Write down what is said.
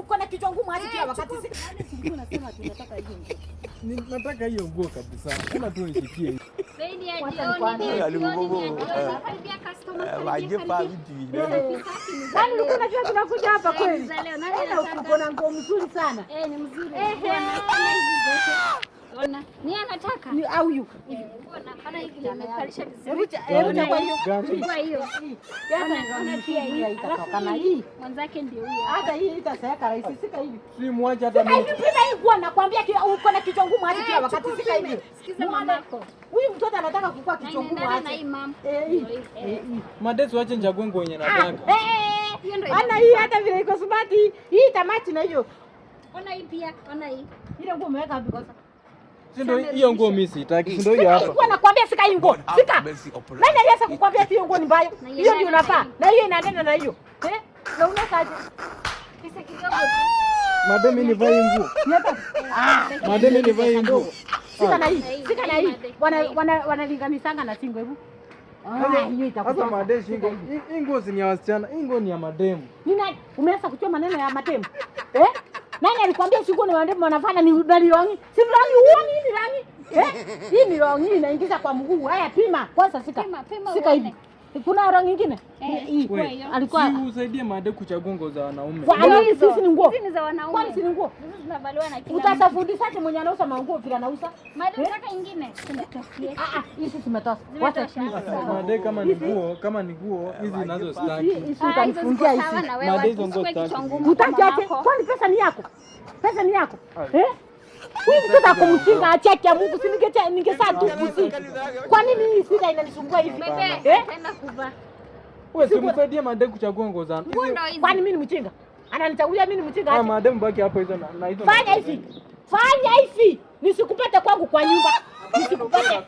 uko na kichwa ngumu hadi kila wakati. Unasema tunataka hiyo nguo. Nataka hiyo nguo kabisa. Kama tu nishikie. Zaidi ya jioni. Karibia customer. Waje pa vitu hivi. Yaani ulikuwa unajua tunakuja hapa kweli. Uko na nguo mzuri sana. Ni mzuri. Ona. Ni anataka. Ni au yu. Ona hivi nimekalisha vizuri. Hebu kwa hiyo. Kwa hiyo. Ona pia hii itatoka na hii. Mwanzake ndio huyo. Hata hii itaseka rahisi sika hivi. Si mwache hata mimi. Hivi pima hii nguo nakwambia uko na kichwa ngumu hadi kila wakati sika hivi. Sikiza mamako. Huyu mtoto anataka kukua kichwa ngumu hadi. Na hii mama. Madesi wache nichague nguo yenye nataka. Ana hii hata vile iko smart hii tamati na hiyo. Ona hii pia, ona hii. Ile nguo umeweka wapi kosa? Si ndio hiyo nguo mimi sitaki, si ndio hiyo hapa. Sika nakwambia sika hii nguo. Sika. Nani aliyesa kukwambia hiyo nguo ni mbaya? Hiyo ndio unafaa. Na hiyo inaendana na hiyo. Na unakaje? Pesa kidogo. Madam mimi nivae nguo. Madam mimi nivae nguo. Sika na hii. Sika na hii. Wanalinganisanga na singo hebu. Hiyo itakuwa. Sasa madesi hii nguo si ya wasichana, hii nguo ni ya mademu. Ni nani? Umeanza kuchoma maneno ya mademu? Nani alikwambia siku ni mademu wanafanya ni rangi? Si rangi huoni hii ni rangi? Hii ni rangi inaingiza kwa mguu. Haya pima. Kwanza sika. Sika hivi. Kuna rangi nyingine? Hii. Alikuwa si usaidie mademu kuchagua nguo za wanaume. Kwani sisi ni nguo? Hizi ni za wanaume. Kwani si ni nguo? Hizi zinavaliwa na kila. Utasafundishaje mwenye anauza manguo vile anauza? Mademu nataka nyingine. Tunatafutie. Hizi zimetosha. Wacha Mademu kama ni nguo hizi nazo sitaki. Hizi utanifungia hizi. Mademu nguo sitaki. Utachache? Kwani pesa ni yako? Pesa ni yako? Huyu mtoto akumchinga acheke ya Mungu, si ningesaa tu kusi. Kwa nini hii sida inanisumbua hivi? Tena kuvaa. Wewe si msaidie mademu kuchagua nguo zangu. Kwani mimi ni mchinga? Ananichagulia mimi ni mchinga aje? Mademu baki hapo hizo na hizo. Fanya hivi. Fanya hivi. Nisikupate kwangu kwa nyumba. Nisikupate.